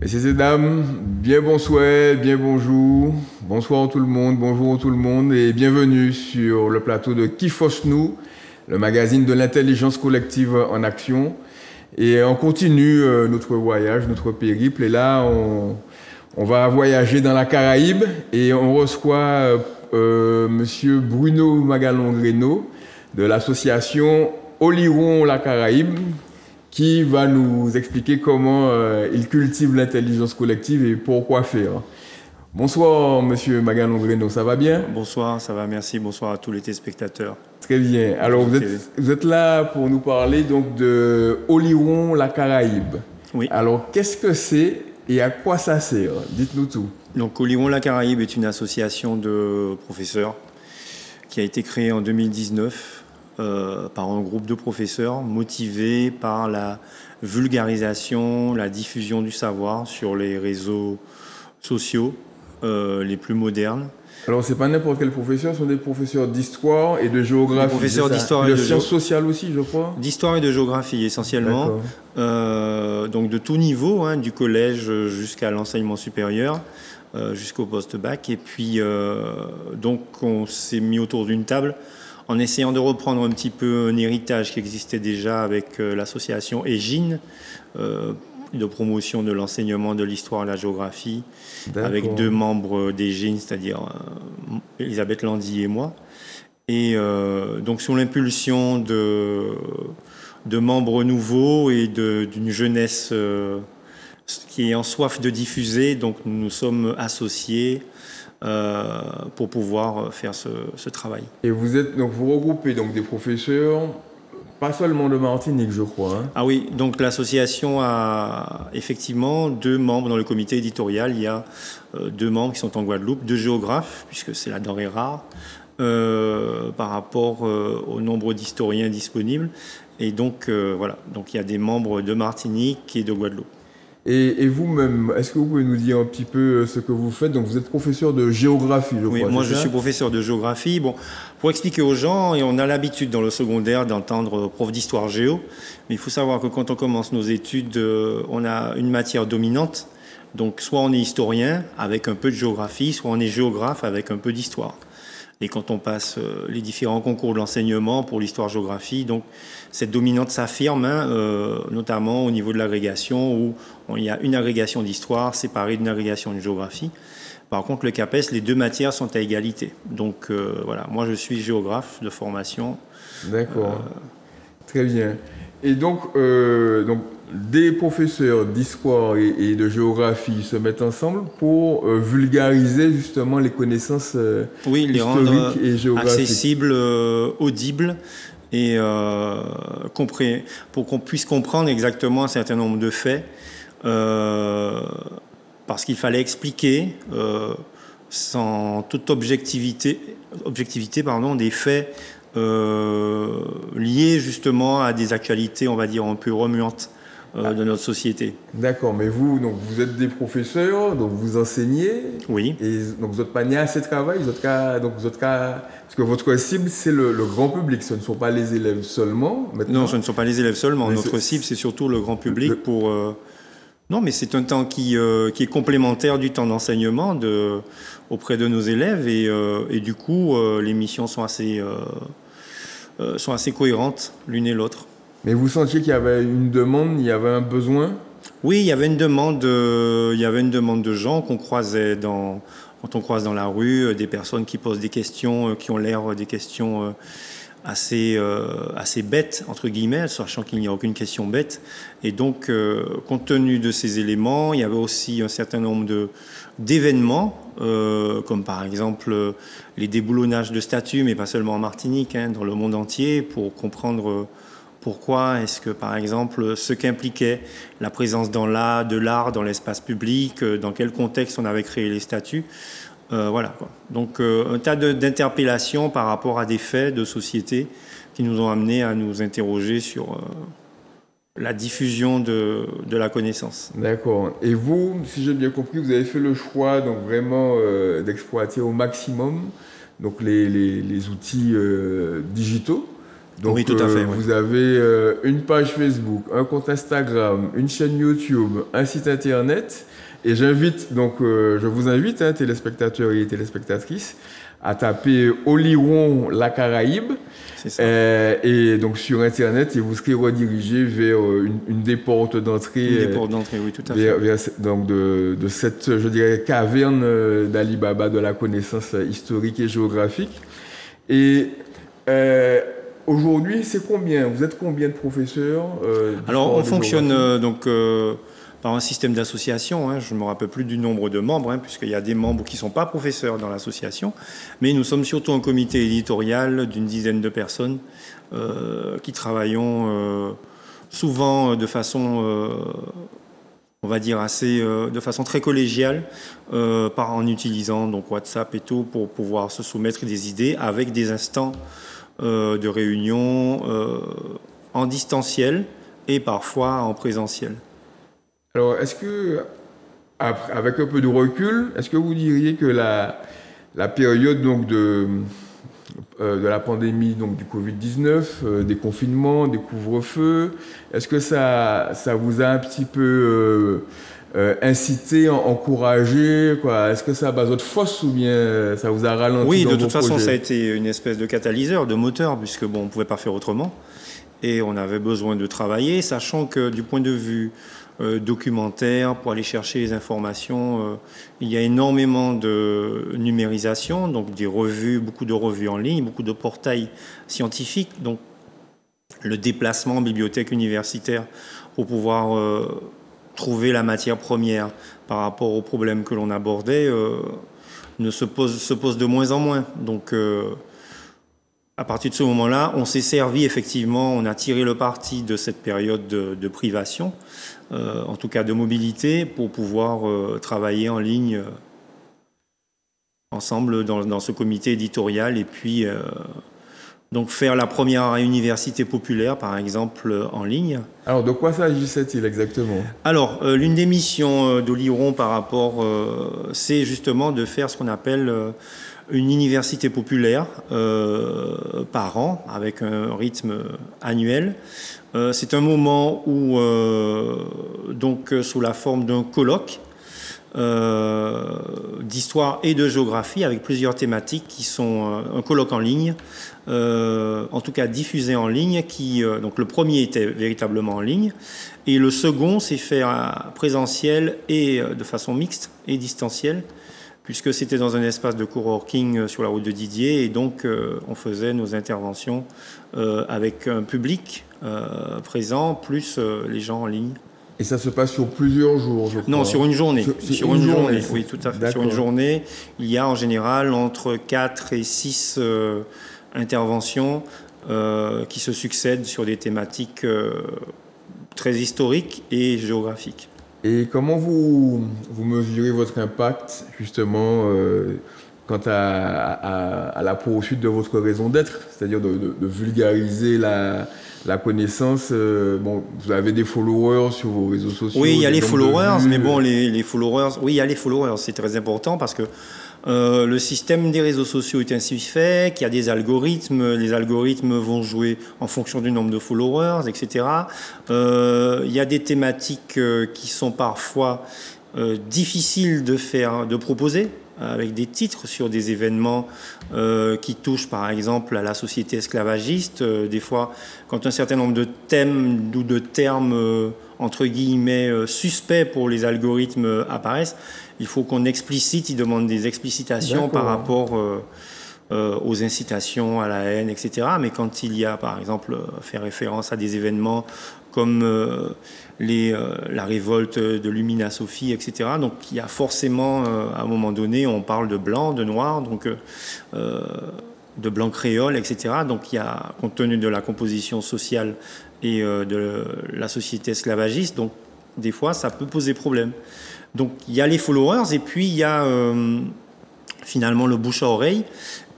Messieurs et dames, bien bonsoir, bien bonjour, bonsoir tout le monde, bonjour tout le monde et bienvenue sur le plateau de Kifos-nous, le magazine de l'intelligence collective en action. Et on continue notre voyage, notre périple. Et là, on va voyager dans la Caraïbe et on reçoit Monsieur Bruno Magalon-Greno de l'association Oliron la Caraïbe, qui va nous expliquer comment il cultive l'intelligence collective et pourquoi faire. Bonsoir, Monsieur Magalon-Greno, ça va bien? Bonsoir, ça va, merci. Bonsoir à tous les téléspectateurs. Très bien. Alors, vous êtes là pour nous parler donc de Oliron la Caraïbe. Oui. Alors, qu'est-ce que c'est et à quoi ça sert? Dites-nous tout. Donc, Oliron la Caraïbe est une association de professeurs qui a été créée en 2019 par un groupe de professeurs motivés par la vulgarisation, la diffusion du savoir sur les réseaux sociaux les plus modernes. Alors, c'est pas n'importe quel professeur, ce sont des professeurs d'histoire et de géographie. Des professeurs d'histoire et de sciences sociales aussi, je crois. D'histoire et de géographie, essentiellement. Donc, de tout niveau, hein, du collège jusqu'à l'enseignement supérieur, jusqu'au post-bac. Et puis, donc, on s'est mis autour d'une table en essayant de reprendre un petit peu un héritage qui existait déjà avec l'association EGIN, de promotion de l'enseignement de l'histoire et de la géographie, avec deux membres d'EGIN, c'est-à-dire Elisabeth Landy et moi. Et donc, sous l'impulsion de membres nouveaux et d'une jeunesse qui est en soif de diffuser, donc nous nous sommes associés pour pouvoir faire ce travail. Et vous regroupez donc des professeurs, pas seulement de Martinique, je crois. Hein. Ah oui, donc l'association a effectivement deux membres dans le comité éditorial. Il y a deux membres qui sont en Guadeloupe, deux géographes, puisque c'est la denrée rare, par rapport au nombre d'historiens disponibles. Et donc, voilà, donc il y a des membres de Martinique et de Guadeloupe. Et vous-même, est-ce que vous pouvez nous dire un petit peu ce que vous faites? Donc vous êtes professeur de géographie, je crois. Oui, moi je suis professeur de géographie. Bon, pour expliquer aux gens, et on a l'habitude dans le secondaire d'entendre prof d'histoire géo, mais il faut savoir que quand on commence nos études, on a une matière dominante. Donc soit on est historien avec un peu de géographie, soit on est géographe avec un peu d'histoire. Et quand on passe les différents concours de l'enseignement pour l'histoire-géographie, donc cette dominante s'affirme, hein, notamment au niveau de l'agrégation, où il y a une agrégation d'histoire séparée d'une agrégation de géographie. Par contre, le CAPES, les deux matières sont à égalité. Donc voilà, moi je suis géographe de formation. D'accord, très bien. Et donc des professeurs d'histoire et de géographie se mettent ensemble pour vulgariser justement les connaissances les rendre et géographiques. Accessibles, audibles et pour qu'on puisse comprendre exactement un certain nombre de faits, parce qu'il fallait expliquer sans toute objectivité des faits liés justement à des actualités, on va dire, un peu remuantes de notre société. D'accord, mais vous êtes des professeurs, donc vous enseignez. Oui. Et donc vous n'êtes pas né à ce travail, parce que votre cible c'est le grand public, ce ne sont pas les élèves seulement. Maintenant. Non, ce ne sont pas les élèves seulement. Mais notre cible c'est surtout le grand public Non, mais c'est un temps qui est complémentaire du temps d'enseignement auprès de nos élèves et du coup les missions sont assez cohérentes l'une et l'autre. Mais vous sentiez qu'il y avait une demande, il y avait un besoin? Oui, il y avait une demande de gens qu'on croisait quand on croise dans la rue, des personnes qui posent des questions, qui ont l'air des questions assez bêtes, entre guillemets, sachant qu'il n'y a aucune question bête. Et donc, compte tenu de ces éléments, il y avait aussi un certain nombre d'événements, comme par exemple les déboulonnages de statues, mais pas seulement en Martinique, hein, dans le monde entier, pour comprendre pourquoi est-ce que, par exemple, ce qu'impliquait la présence de l'art dans l'espace public, dans quel contexte on avait créé les statues. Voilà, quoi. Donc, un tas d'interpellations par rapport à des faits de société qui nous ont amenés à nous interroger sur la diffusion de la connaissance. D'accord. Et vous, si j'ai bien compris, vous avez fait le choix donc vraiment d'exploiter au maximum donc les outils digitaux. Donc, oui, tout à fait. Vous avez une page Facebook, un compte Instagram, une chaîne YouTube, un site internet. Et j'invite, donc, je vous invite, hein, téléspectateurs et téléspectatrices, à taper Oliron la Caraïbe. C'est ça. Et donc sur Internet, et vous serez redirigé vers une des portes d'entrée. Une des portes d'entrée, oui, tout à fait. Vers, donc de cette, je dirais, caverne d'Ali Baba de la connaissance historique et géographique. Et aujourd'hui, c'est combien? Vous êtes combien de professeurs Alors, on fonctionne par un système d'association. Hein. Je ne me rappelle plus du nombre de membres, hein, puisqu'il y a des membres qui ne sont pas professeurs dans l'association. Mais nous sommes surtout un comité éditorial d'une dizaine de personnes qui travaillons souvent de façon, on va dire, de façon très collégiale, en utilisant donc WhatsApp et tout pour pouvoir se soumettre des idées avec des instants de réunion en distanciel et parfois en présentiel. Alors, est-ce que, avec un peu de recul, est-ce que vous diriez que la période donc, de la pandémie donc, du Covid-19, des confinements, des couvre-feux, est-ce que ça vous a un petit peu incité, encouragé, quoi? Est-ce que ça a basé votre force ou bien ça vous a ralenti? Oui, dans de vos toute façon, projets? ça a été une espèce de catalyseur, de moteur, puisque bon, on ne pouvait pas faire autrement. Et on avait besoin de travailler, sachant que du point de vue documentaire, pour aller chercher les informations, il y a énormément de numérisation, donc des revues, beaucoup de revues en ligne, beaucoup de portails scientifiques, donc le déplacement en bibliothèque universitaire pour pouvoir trouver la matière première par rapport aux problèmes que l'on abordait se pose de moins en moins. Donc à partir de ce moment-là, on s'est servi effectivement, on a tiré le parti de cette période de privation, en tout cas de mobilité, pour pouvoir travailler en ligne ensemble dans ce comité éditorial et puis donc faire la première université populaire, par exemple, en ligne. Alors, de quoi s'agissait-il exactement? Alors, l'une des missions d'Oliron par rapport, c'est justement de faire ce qu'on appelle une université populaire par an, avec un rythme annuel. C'est un moment où, donc, sous la forme d'un colloque d'histoire et de géographie, avec plusieurs thématiques qui sont un colloque en ligne, en tout cas diffusé en ligne, donc le premier était véritablement en ligne, et le second s'est fait présentiel et de façon mixte et distancielle, puisque c'était dans un espace de coworking sur la route de Didier, et donc on faisait nos interventions avec un public présent, plus les gens en ligne. Et ça se passe sur plusieurs jours, je crois. Non, sur une journée. Sur une journée, oui, tout à fait. D'accord. Sur une journée, il y a en général entre 4 et 6 interventions qui se succèdent sur des thématiques très historiques et géographiques. Et comment vous mesurez votre impact, justement, quant à la poursuite de votre raison d'être, c'est-à-dire de vulgariser la connaissance? Bon, vous avez des followers sur vos réseaux sociaux. Oui, il y a les followers, mais bon, les followers, oui, il y a les followers, c'est très important parce que le système des réseaux sociaux est ainsi fait qu'il y a des algorithmes. Les algorithmes vont jouer en fonction du nombre de followers, etc. Il y a des thématiques qui sont parfois difficiles de proposer, avec des titres sur des événements qui touchent par exemple à la société esclavagiste. Des fois, quand un certain nombre de thèmes ou de termes entre guillemets suspects pour les algorithmes apparaissent, il faut qu'on explicite, ils demandent des explicitations par rapport aux incitations à la haine, etc. Mais quand il y a par exemple fait référence à des événements comme la révolte de Lumina Sophie, etc. Donc il y a forcément, à un moment donné, on parle de blanc, de noir, donc de blanc créole, etc. Donc il y a, compte tenu de la composition sociale et de la société esclavagiste, donc des fois ça peut poser problème. Donc il y a les followers et puis il y a finalement le bouche à oreille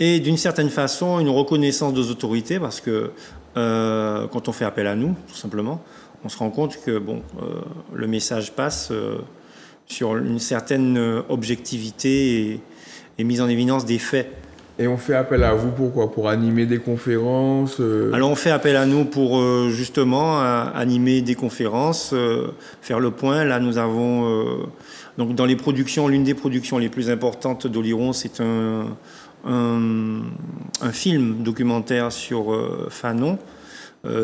et d'une certaine façon une reconnaissance des autorités parce que quand on fait appel à nous, tout simplement, on se rend compte que le message passe sur une certaine objectivité et mise en évidence des faits. Et on fait appel à vous pourquoi? Pour animer des conférences Alors on fait appel à nous pour justement animer des conférences, faire le point. Là nous avons donc dans les productions, l'une des productions les plus importantes d'Oliron, c'est un film documentaire sur Fanon,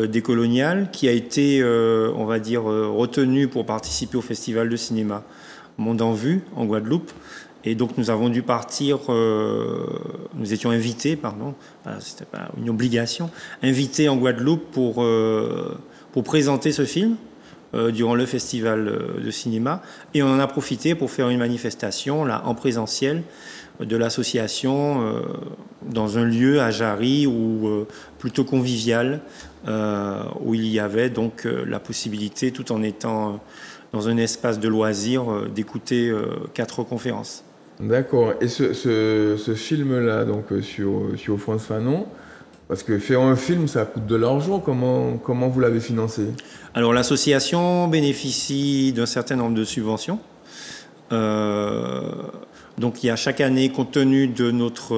décolonial, qui a été, on va dire, retenu pour participer au festival de cinéma Monde en Vue en Guadeloupe. Et donc nous avons dû partir, nous étions invités, pardon, c'était pas une obligation, invités en Guadeloupe pour présenter ce film durant le festival de cinéma. Et on en a profité pour faire une manifestation là en présentiel de l'association dans un lieu à Jarry ou plutôt convivial où il y avait donc la possibilité, tout en étant dans un espace de loisirs, d'écouter 4 conférences. D'accord. Et ce film-là, donc sur France Fanon, parce que faire un film, ça coûte de l'argent. Comment vous l'avez financé? Alors l'association bénéficie d'un certain nombre de subventions. Donc il y a chaque année, compte tenu de notre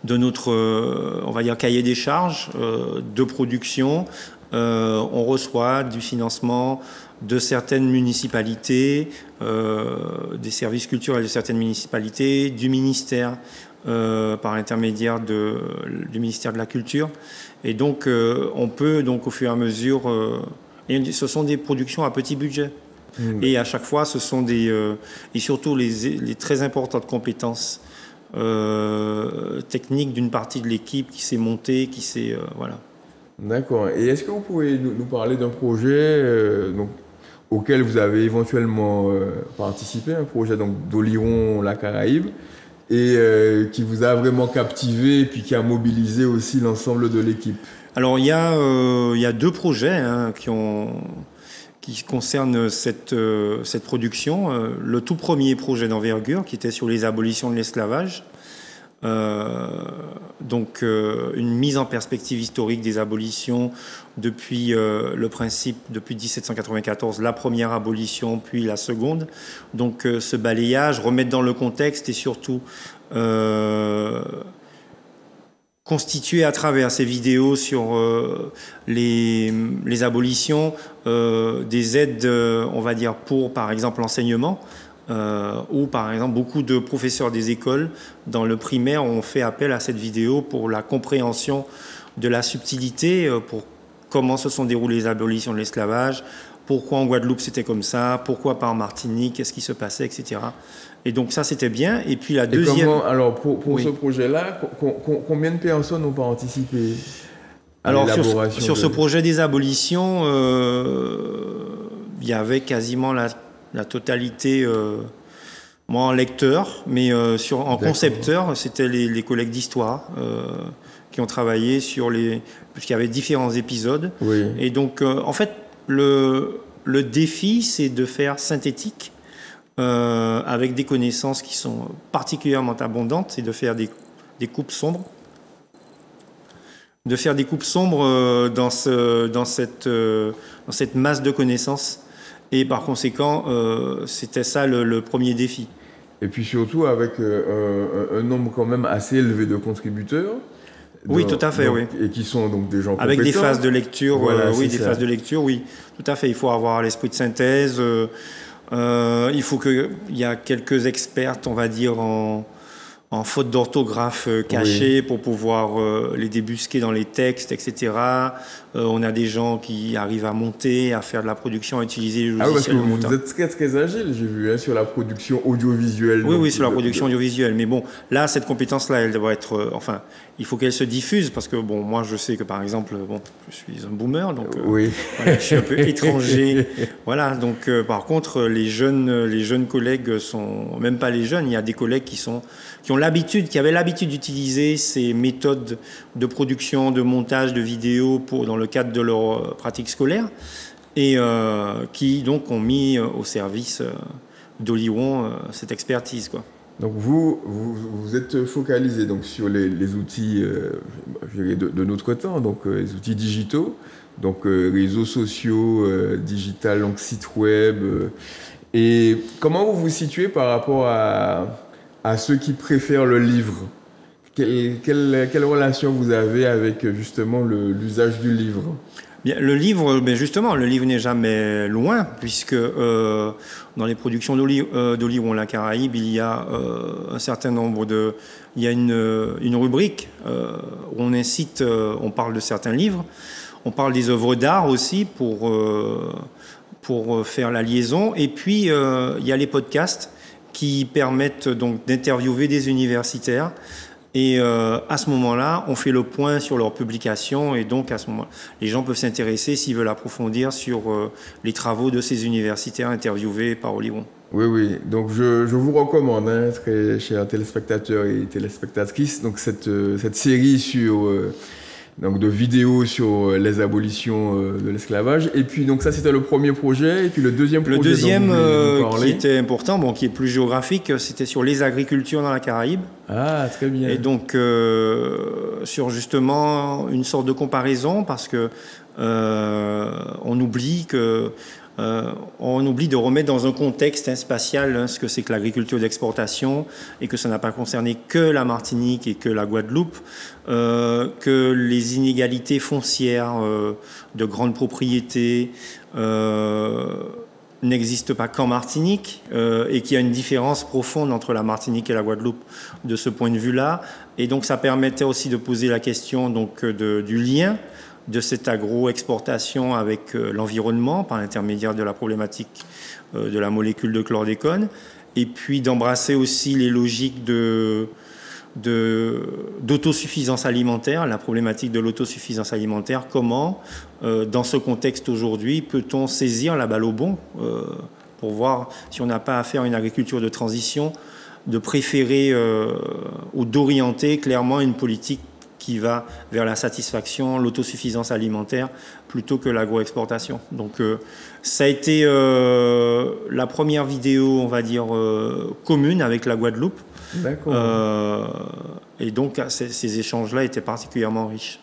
on va dire cahier des charges de production, on reçoit du financement de certaines municipalités, des services culturels de certaines municipalités, du ministère par l'intermédiaire du ministère de la Culture. Et donc on peut donc au fur et à mesure, et ce sont des productions à petit budget. Et à chaque fois, ce sont et surtout les très importantes compétences techniques d'une partie de l'équipe qui s'est montée, qui s'est voilà. D'accord. Et est-ce que vous pouvez nous parler d'un projet auquel vous avez éventuellement participé, un projet d'Oliron la Caraïbe, et qui vous a vraiment captivé et puis qui a mobilisé aussi l'ensemble de l'équipe? Alors il y a 2 projets qui concernent cette production. Le tout premier projet d'envergure qui était sur les abolitions de l'esclavage. Donc une mise en perspective historique des abolitions depuis le principe, depuis 1794, la première abolition, puis la seconde. Donc ce balayage, remettre dans le contexte et surtout constituer à travers ces vidéos sur les abolitions des aides, on va dire, pour par exemple l'enseignement. Où par exemple beaucoup de professeurs des écoles dans le primaire ont fait appel à cette vidéo pour la compréhension de la subtilité, pour comment se sont déroulées les abolitions de l'esclavage, pourquoi en Guadeloupe c'était comme ça, pourquoi pas en Martinique, qu'est-ce qui se passait, etc. Et donc ça c'était bien. Et puis la deuxième... Alors pour oui. Ce projet-là, combien de personnes ont participé à alors sur ce projet des abolitions, il y avait quasiment la totalité, moi en lecteur, mais en concepteur, c'était les collègues d'histoire qui ont travaillé puisqu'il y avait différents épisodes. Oui. Et donc, en fait, le défi, c'est de faire synthétique avec des connaissances qui sont particulièrement abondantes et de faire des coupes sombres. De faire des coupes sombres dans cette masse de connaissances. Et par conséquent, c'était ça le premier défi. Et puis surtout avec un nombre quand même assez élevé de contributeurs. Oui, tout à fait, oui. Et qui sont donc des gens compétents. Avec des phases de lecture, voilà, phases de lecture, oui. Tout à fait, il faut avoir l'esprit de synthèse. Il faut qu'il y a quelques expertes, on va dire, en faute d'orthographe cachée, oui, pour pouvoir les débusquer dans les textes, etc. On a des gens qui arrivent à monter, à faire de la production, à utiliser les logiciels. Parce que vous êtes très très agile, j'ai vu, sur la production audiovisuelle. Oui, sur la production audiovisuelle. Mais bon, là, cette compétence-là, elle doit être... il faut qu'elle se diffuse, parce que, bon, moi, je sais que, par exemple, je suis un boomer, donc oui. Voilà, je suis un peu étranger. Voilà, donc, par contre, les jeunes collègues sont... Même pas les jeunes, il y a des collègues qui avaient l'habitude d'utiliser ces méthodes de production, de montage de vidéos dans le cadre de leur pratique scolaire et qui donc ont mis au service d'Oliron cette expertise, quoi. Donc vous êtes focalisé donc sur les outils je dirais de notre temps, donc les outils digitaux, donc réseaux sociaux, digital, donc site web. Et comment vous vous situez par rapport à ceux qui préfèrent le livre? Quelle relation vous avez avec justement l'usage du livre? Bien, le livre, ben justement, le livre n'est jamais loin, puisque dans les productions d'Oli-Woon Caraïbes, il y a un certain nombre de... Il y a une rubrique où on incite, on parle de certains livres, on parle des œuvres d'art aussi pour faire la liaison, et puis il y a les podcasts qui permettent donc d'interviewer des universitaires. Et à ce moment-là, on fait le point sur leurs publications et donc à ce moment-là, les gens peuvent s'intéresser s'ils veulent approfondir sur les travaux de ces universitaires interviewés par Oli-Woon. Oui, oui. Donc je vous recommande, hein, très chers téléspectateurs et téléspectatrices, donc cette série sur donc de vidéos sur les abolitions de l'esclavage. Et puis donc ça c'était le premier projet. Et puis le deuxième projet. Le deuxième qui était important, bon, qui est plus géographique, c'était sur les agricultures dans la Caraïbe. Ah, très bien. Et donc sur justement une sorte de comparaison, parce que on oublie de remettre dans un contexte spatial ce que c'est que l'agriculture d'exportation et que ça n'a pas concerné que la Martinique et que la Guadeloupe, que les inégalités foncières de grandes propriétés n'existent pas qu'en Martinique et qu'il y a une différence profonde entre la Martinique et la Guadeloupe de ce point de vue-là. Et donc ça permettait aussi de poser la question donc, du lien de cette agro-exportation avec l'environnement par l'intermédiaire de la problématique de la molécule de chlordécone, et puis d'embrasser aussi les logiques d'autosuffisance alimentaire, la problématique de l'autosuffisance alimentaire. Comment, dans ce contexte aujourd'hui, peut-on saisir la balle au bond pour voir si on n'a pas à faire une agriculture de transition, de préférer ou d'orienter clairement une politique qui va vers la satisfaction, l'autosuffisance alimentaire, plutôt que l'agro-exportation. Donc ça a été la première vidéo, on va dire, commune avec la Guadeloupe. D'accord. Et donc ces échanges-là étaient particulièrement riches.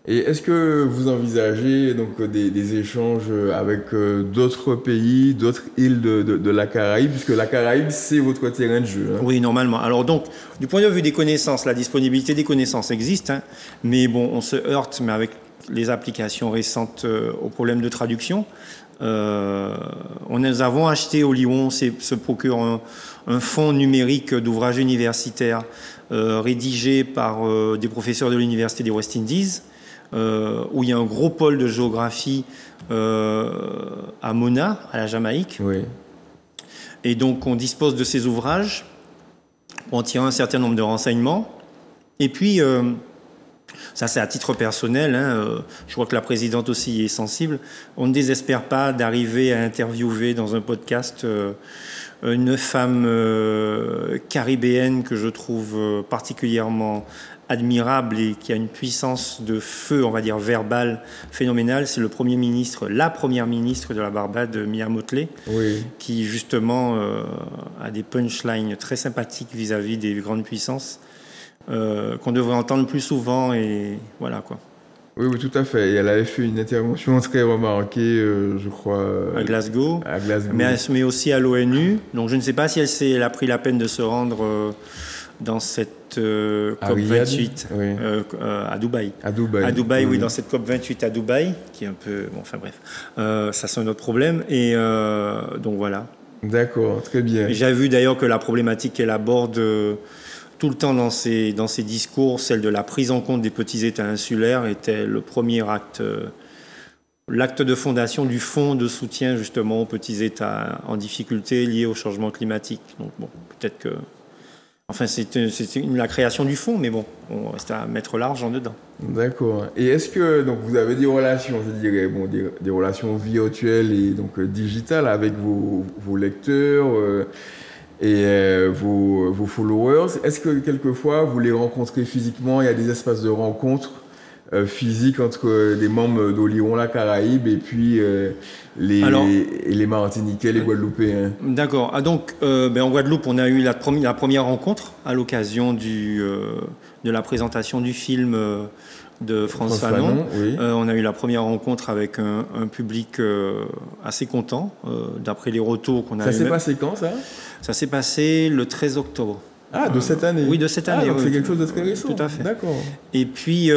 Et est-ce que vous envisagez donc des échanges avec d'autres pays, d'autres îles de la Caraïbe, puisque la Caraïbe, c'est votre terrain de jeu, hein? Oui, normalement. Alors donc, du point de vue des connaissances, la disponibilité des connaissances existe, hein, mais bon, on se heurte, mais avec les applications récentes, au problème de traduction. Nous avons acheté Oli-Woon, se procure un fonds numérique d'ouvrages universitaires rédigé par des professeurs de l'Université des West Indies, où il y a un gros pôle de géographie à Mona, à la Jamaïque. Oui. Et donc, on dispose de ces ouvrages pour en tirer un certain nombre de renseignements. Et puis, ça c'est à titre personnel, hein, je crois que la présidente aussi y est sensible, on ne désespère pas d'arriver à interviewer dans un podcast une femme caribéenne que je trouve particulièrement admirable et qui a une puissance de feu, on va dire, verbale phénoménale. C'est la première ministre de la Barbade, Mia Mottley, oui, qui justement a des punchlines très sympathiques vis-à-vis des grandes puissances qu'on devrait entendre plus souvent, et voilà quoi. Oui, oui, tout à fait. Et elle avait fait une intervention très remarquée, je crois, à Glasgow, mais aussi à l'ONU. Donc je ne sais pas si elle a pris la peine de se rendre dans cette COP28 oui, à Dubaï. À Dubaï, oui, oui, dans cette COP28 à Dubaï, qui est un peu... Bon, enfin bref, ça c'est un autre problème. Et donc voilà. D'accord, très bien. J'ai vu d'ailleurs que la problématique qu'elle aborde tout le temps dans ses discours, celle de la prise en compte des petits États insulaires, était le premier acte, l'acte de fondation du fonds de soutien justement aux petits États en difficulté liés au changement climatique. Donc bon, peut-être que... Enfin, c'est la création du fonds, mais bon, on reste à mettre l'argent dedans. D'accord. Et est-ce que donc vous avez des relations, je dirais, bon, des relations virtuelles et donc digitales avec vos lecteurs et vos followers? Est-ce que quelquefois vous les rencontrez physiquement? Il y a des espaces de rencontre physique entre des membres d'Oléron-la-Caraïbe et puis les Martiniquais, les Guadeloupéens. D'accord. Ah, donc, en Guadeloupe, on a eu la première rencontre à l'occasion de la présentation du film de France Fanon. Oui. On a eu la première rencontre avec un public assez content, d'après les retours qu'on a eu. Ça s'est passé quand, ça ? Ça s'est passé le 13 octobre. Ah, de cette année ? Oui, de cette année. Donc oui, c'est quelque chose de très récent. Tout à fait. D'accord. Et puis,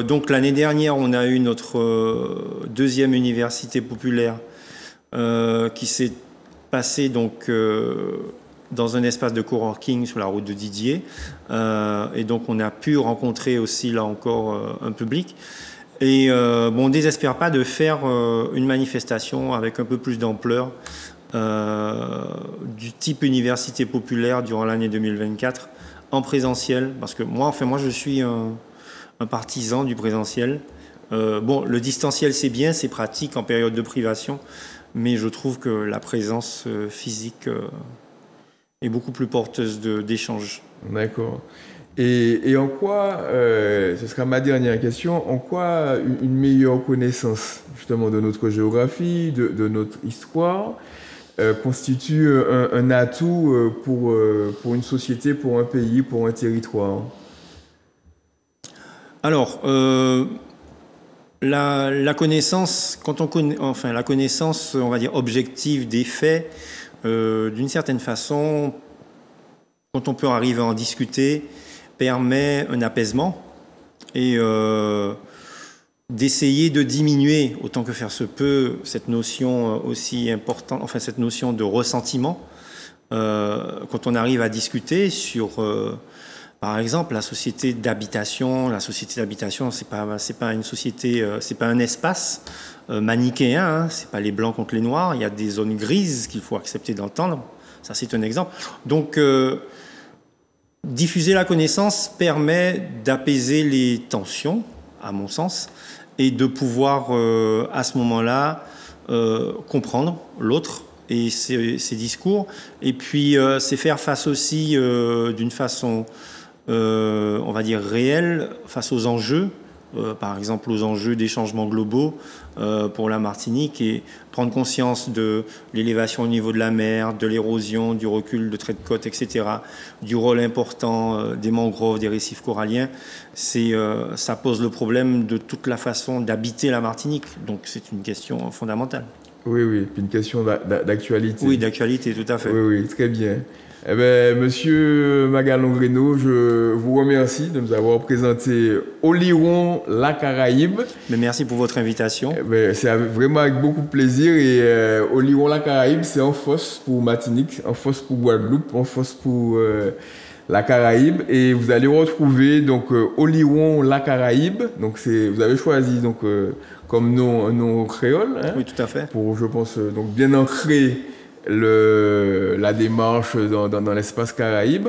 donc l'année dernière, on a eu notre deuxième université populaire qui s'est passée donc, dans un espace de coworking sur la route de Didier. Et donc, on a pu rencontrer aussi, là encore, un public. Et on ne désespère pas de faire une manifestation avec un peu plus d'ampleur du type université populaire durant l'année 2024 en présentiel, parce que moi je suis un partisan du présentiel. Le distanciel c'est bien, c'est pratique en période de privation, mais je trouve que la présence physique est beaucoup plus porteuse d'échanges. D'accord. Et en quoi, ce sera ma dernière question, en quoi une meilleure connaissance justement de notre géographie, de notre histoire, constitue un atout pour une société, pour un pays, pour un territoire? Alors, la connaissance, quand on connaît, enfin la connaissance, on va dire objective des faits, d'une certaine façon, quand on peut arriver à en discuter, permet un apaisement et d'essayer de diminuer autant que faire se peut cette notion aussi importante, enfin cette notion de ressentiment. Quand on arrive à discuter sur, par exemple, la société d'habitation. La société d'habitation, c'est pas une société, c'est pas un espace manichéen. Hein, c'est pas les blancs contre les noirs. Il y a des zones grises qu'il faut accepter d'entendre. Ça, c'est un exemple. Donc diffuser la connaissance permet d'apaiser les tensions, à mon sens, et de pouvoir, à ce moment-là, comprendre l'autre et ses discours. Et puis, c'est faire face aussi, d'une façon, on va dire, réelle, face aux enjeux, par exemple aux enjeux des changements globaux pour la Martinique, et prendre conscience de l'élévation au niveau de la mer, de l'érosion, du recul de traits de côte, etc., du rôle important des mangroves, des récifs coralliens. Ça pose le problème de toute la façon d'habiter la Martinique. Donc c'est une question fondamentale. Oui, puis une question d'actualité. Oui, d'actualité, tout à fait. Oui, très bien. Eh bien, Monsieur Magalon-Greno, je vous remercie de nous avoir présenté Oléron-la-Caraïbe. Mais merci pour votre invitation. Eh bien, c'est vraiment avec beaucoup de plaisir. Et Oléron-la-Caraïbe, c'est en fosse pour Martinique, en fosse pour Guadeloupe, en fosse pour la Caraïbe. Et vous allez retrouver donc Oléron-la-Caraïbe. Donc vous avez choisi donc comme nom créole. Hein, oui, tout à fait. Pour, je pense, donc bien ancrer la démarche dans l'espace Caraïbe.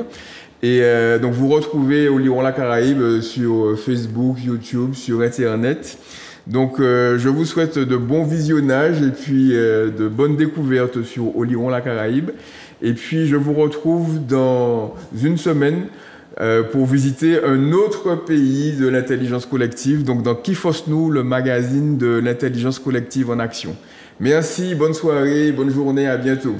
Et donc vous retrouvez Oléron-la-Caraïbe sur Facebook, YouTube, sur Internet. Donc je vous souhaite de bons visionnages et puis de bonnes découvertes sur Oléron-la-Caraïbe. Et puis je vous retrouve dans une semaine pour visiter un autre pays de l'intelligence collective, donc dans Kifos-nous, le magazine de l'intelligence collective en action. Merci, bonne soirée, bonne journée, à bientôt.